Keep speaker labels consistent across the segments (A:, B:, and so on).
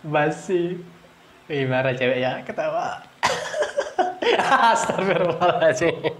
A: Basi. Marah cewek ya, ketawa. Astagfirullahaladzim.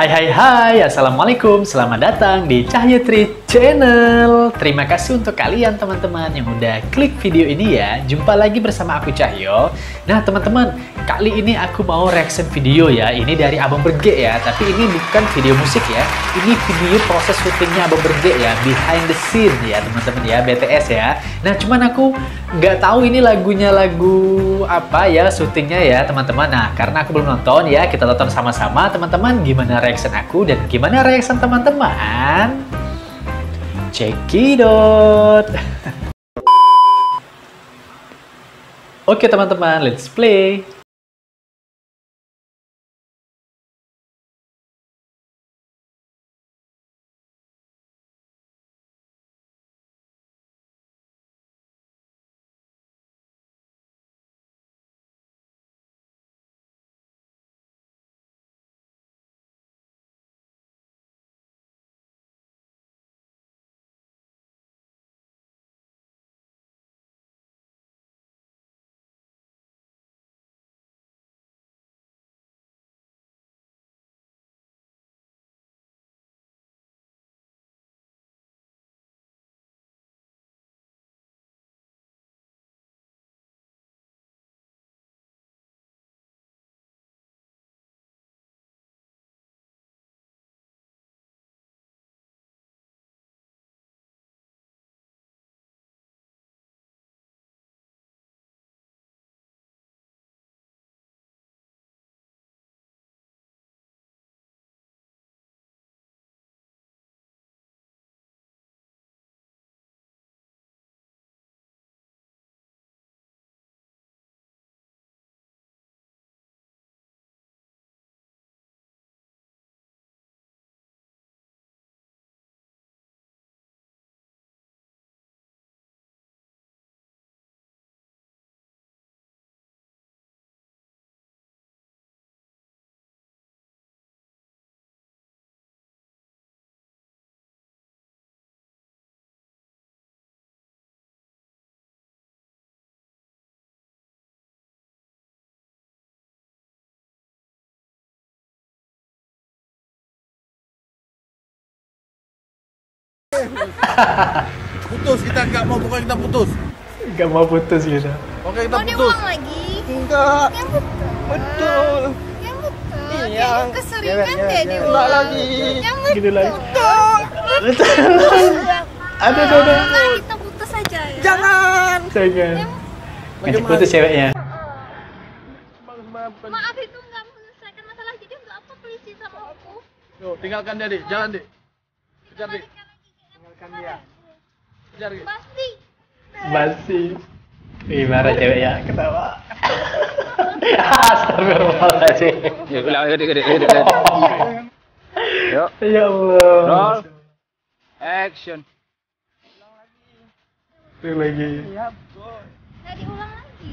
A: Hai, Assalamualaikum, selamat datang di Cahyo Tri Channel. Terima kasih untuk kalian teman-teman yang udah klik video ini ya. Jumpa lagi bersama aku Cahyo. Nah teman-teman, kali ini aku mau reaction video ya. Ini dari Abang Berge ya, tapi ini bukan video musik ya. Ini video proses syutingnya Abang Berge ya, behind the scene ya teman-teman ya, BTS ya. Nah cuman aku nggak tahu ini lagunya lagu apa ya syutingnya ya teman-teman. Nah karena aku belum nonton ya, kita tonton sama-sama teman-teman gimana reaction aku dan gimana reaction teman-teman. Cekidot. Oke teman-teman, let's play.
B: Putus, kita nggak mau, pokoknya kita putus.
A: Gak mau putus gitu.
B: Oke, kita
C: Mau
B: putus.
C: diulang lagi?
B: Enggak.
C: Yang betul.
B: Betul.
C: Yang betul.
B: Iya.
C: Kayak keseringan deh
B: Enggak
C: diulang.
B: lagi.
C: Yang betul.
A: Gitu lagi.
C: Betul.
A: Ada.
C: Nah, kita putus aja ya.
B: Jangan.
A: Jangan. Ngajak putus ceweknya.
C: Maaf itu nggak menyelesaikan masalah, jadi nggak apa polisi sama aku.
B: Yuk, tinggalkan dia, Dik. Jangan, Dik. Kejar, Dik.
C: Balikan lagi kayak
B: Tinggalkan dia. Kejar, Dik.
C: pasti.
A: Basi. Marah cewek ya, ketawa. Astagfirullahaladzim.
D: Yuk, ulang lagi. Yuk,
A: Ya Allah.
D: roll, action.
A: Itu lagi.
C: Nggak diulang lagi.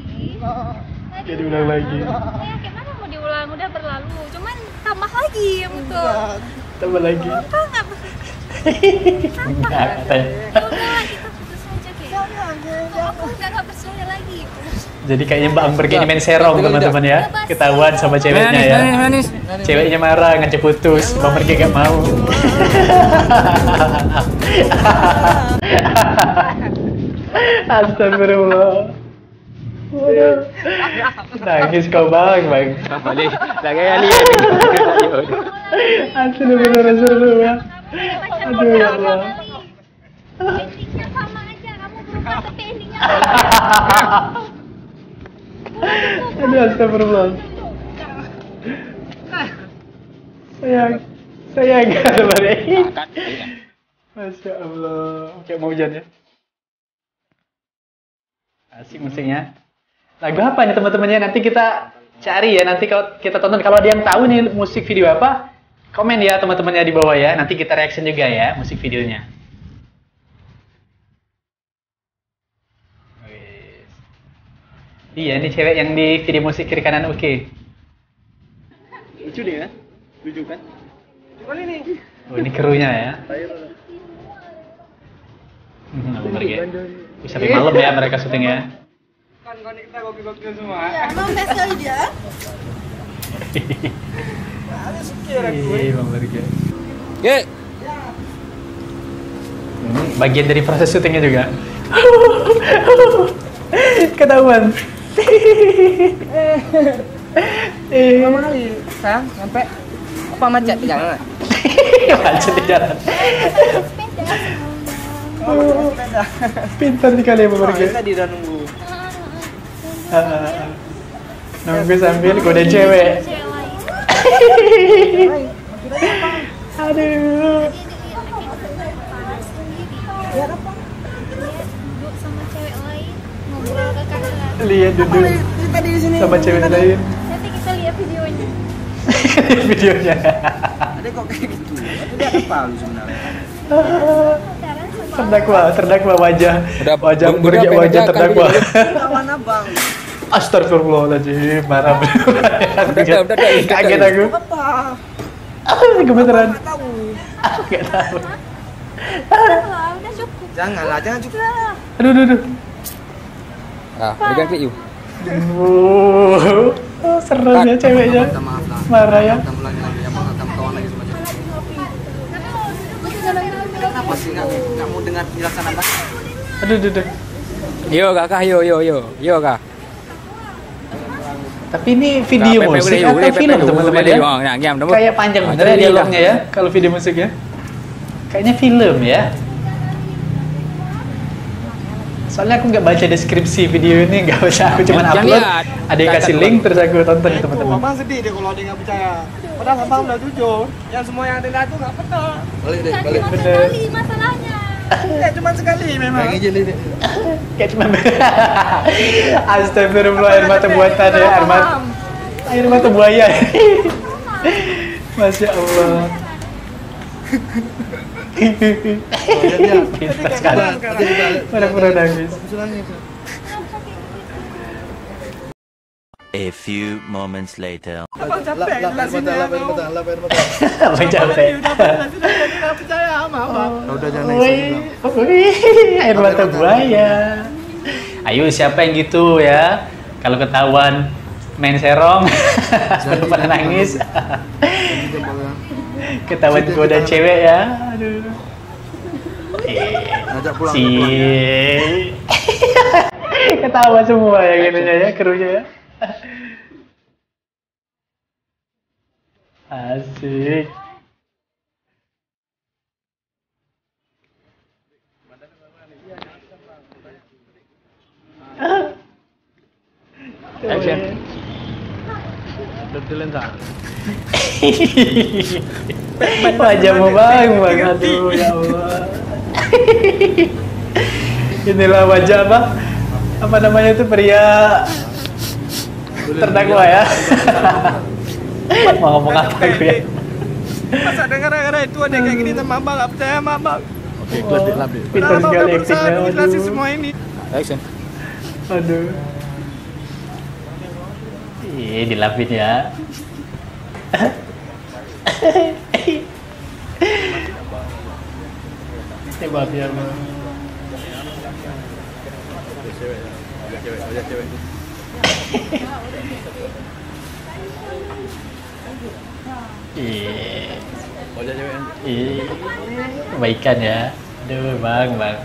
A: Jadi ulang lagi.
C: Ya gimana mau diulang, udah berlalu. Cuman tambah lagi yang betul.
A: Tambah lagi.
C: Apa nggak?
A: Enggak katanya.
C: Udah kita putus aja kayak. Aku udah nggak percaya lagi.
A: Jadi kayaknya Mbak Amber ini main serong teman-teman ya. Ketahuan sama ceweknya ya.
D: Manis.
A: Ceweknya marah ngajak putus. Mbak Amber gak mau. Astagfirullah. Waduh. Nangis kau bang.
D: Balik. Lagi kali.
A: Astagfirullah. Aduh ya Allah.
C: Endingnya sama aja, kamu berubah tapi endingnya
A: Aduh astagfirullah. Sayang gak balik. Masya Allah. Kayak mau hujan ya. Asik musiknya. Lagu apa nih teman-temannya? Nanti kita cari ya. Nanti kalau kita tonton, kalau ada yang tahu nih musik video apa, komen ya teman-temannya di bawah ya. Nanti kita reaction juga ya musik videonya. Wis. Iya, ini cewek yang di video musik kiri kanan oke.
B: Lucu nih kan? Lucu kan? Kali nih.
A: Oh, ini krunya ya.
B: Ayo.
A: Aku pergi. Bisa sampai malam ya mereka syuting ya.
B: Kan kita gokil-gokil semua.
C: Ya, mau sekali dia.
A: Iya, Bang Berge.
D: Ye.
A: Bagian dari proses syutingnya juga. Ketahuan.
E: Lama kali, sayang, sampai apa macet di jalan?
A: Macet di jalan.
C: Sepeda.
A: Pintar sekali ya Bang Berge.
E: Tadi udah nunggu.
A: Nunggu sambil goda cewek.
C: Cewek lain.
A: Aduh.
C: Lihat apa? Duduk sama cewek lain, ngobrol ke kakak.
A: Lihat duduk
E: Tadi di sini.
A: sama cewek lain.
C: Nanti kita lihat videonya.
A: Videonya.
E: Ada kok kayak gitu. Ada apa lu sebenarnya?
C: Pacaran sama
A: Terdakwa wajah
D: Udah-
A: wajah
D: udah
A: Berge,
D: pengen
A: wajah
D: aja,
A: terdakwa.
E: Lawan abang.
A: Astagfirullahaladzim, marah.
D: Udah,
A: Kaget aku.
E: Apa?
A: Gemeteran.
E: Nggak tahu.
A: Aku nggak tahu.
C: udah cukup.
E: Janganlah, jangan cukup.
A: Aduh.
D: Ah, berikan klik yuk.
A: Serem ya ceweknya.
E: Minta maaf lah.
A: Marah ya.
E: Kita ulangi lagi, apa kita kawan lagi sama cewek. Kenapa sih nggak mau dengar penjelasan abang?
A: Aduh.
D: Yo kakak, yo kak.
A: Tapi ini video musik atau film teman-teman ya? Kayak panjang bener ya dialognya ya kalau video musik ya. Kayaknya film ya. Soalnya aku nggak baca deskripsi video ini, nggak baca, aku cuma
D: Jangan
A: upload.
D: lihat.
A: Ada yang kasih link terus aku tonton ya teman-teman.
B: Abang sedih deh kalau dia nggak percaya. Padahal abang udah jujur. Yang semua yang ada tuh nggak pernah.
E: Balik deh,
C: Cuma
E: balik.
C: sekali masalahnya.
B: Ya cuma sekali memang.
E: Yang aja deh.
A: Kayak cuma Astagfirullah, air mata buatan ya, air mata buaya. Masya Allah. Pintar sekali. Pura-pura nangis.
F: A few moments later.
B: Abang capek jelasinnya.
A: Abang capek.
B: Nggak percaya sama abang.
E: Udah jangan nangis.
A: Wih, air mata buaya. Ayo siapa yang gitu ya? Kalau ketahuan main serong, pada nangis. Ketahuan goda cewek ya. Aduh.
E: Ajak pulang.
A: Si ketawa semua ya gininya ya, krunya ya. Asik.
D: Action.
A: Wajahmu bang, aduh ya Allah. Inilah wajah apa? Apa namanya itu pria terdakwa ya? Mau ngomong apa gue ya?
B: Masa dengar-dengar itu ada kayak gini sama abang nggak percaya sama abang.
A: Pintar
B: Abang
A: sekali
B: udah berusaha
A: aktingnya.
B: menjelasin
A: Aduh.
B: semua ini.
D: Action.
A: Aduh. Ih, dilapin ya. Hebat ya, Bang. Iya. Iya. Kebaikan ya. Aduh, bang.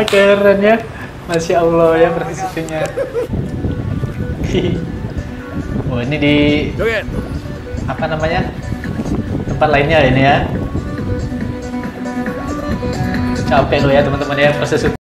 A: Keren ya. Masya Allah ya persisnya. Oh, ini di apa namanya? Tempat lainnya ini ya. Capek lo ya teman-teman ya proses syuting.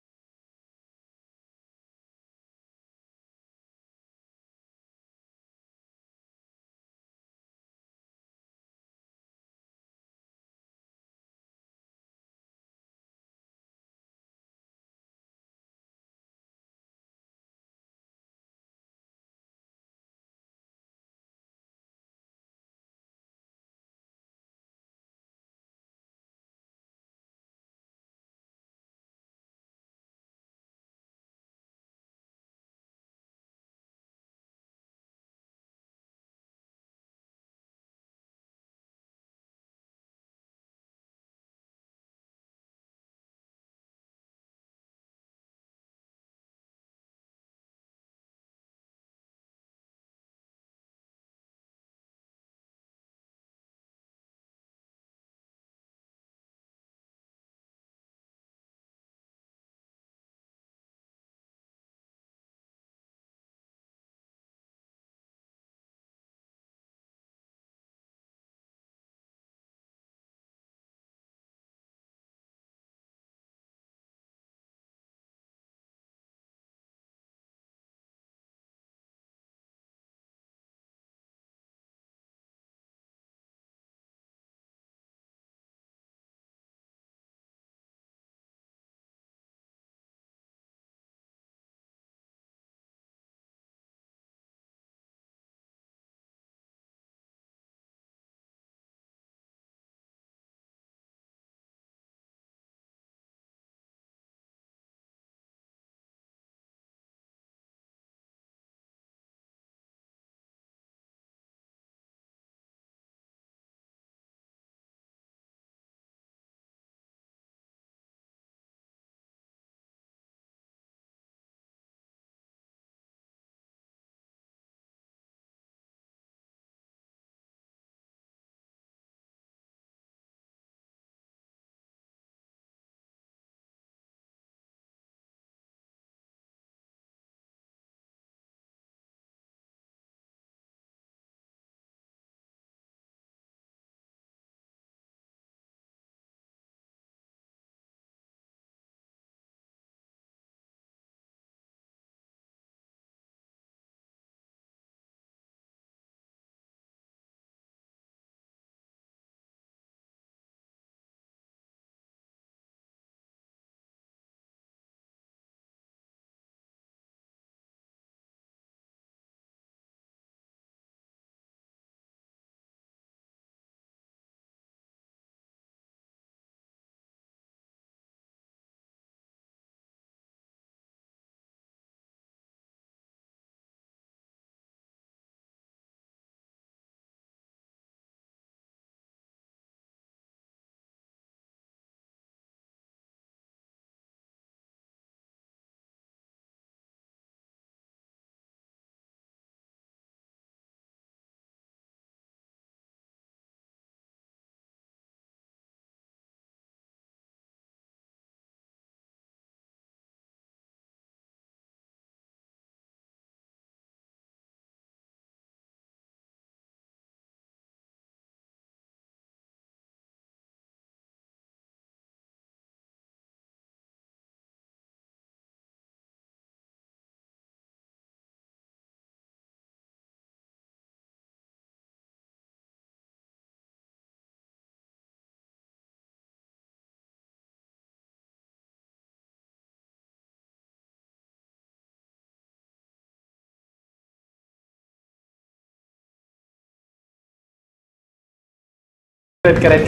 A: Keren.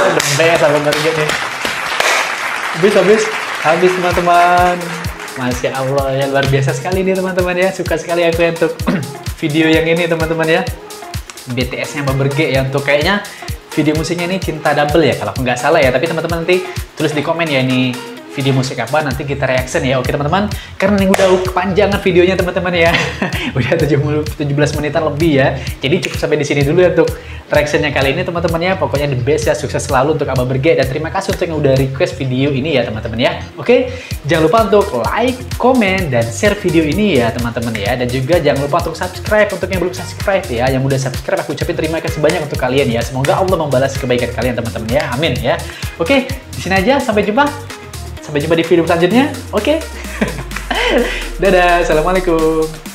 A: Dempet sampai ngerti nih. Habis teman-teman. Masya Allah ya, luar biasa sekali nih teman-teman ya. Suka sekali aku untuk video yang ini teman-teman ya. BTS-nya Baberge ya, untuk kayaknya video musiknya ini Cinta Double ya kalau aku nggak salah ya. Tapi teman-teman nanti tulis di komen ya ini video musik apa, nanti kita reaction ya. Oke teman-teman, karena ini udah kepanjangan videonya teman-teman ya. Udah 17 menitan lebih ya. Jadi cukup sampai di sini dulu ya untuk reactionnya kali ini teman-teman ya. Pokoknya the best ya, sukses selalu untuk Abah Berge, dan terima kasih untuk yang udah request video ini ya teman-teman ya. Oke, jangan lupa untuk like, komen, dan share video ini ya teman-teman ya. Dan juga jangan lupa untuk subscribe untuk yang belum subscribe ya. Yang udah subscribe aku ucapin terima kasih banyak untuk kalian ya. Semoga Allah membalas kebaikan kalian teman-teman ya. Amin ya. Oke, di sini aja, sampai jumpa. Sampai jumpa di video selanjutnya. Oke. Dadah, assalamualaikum.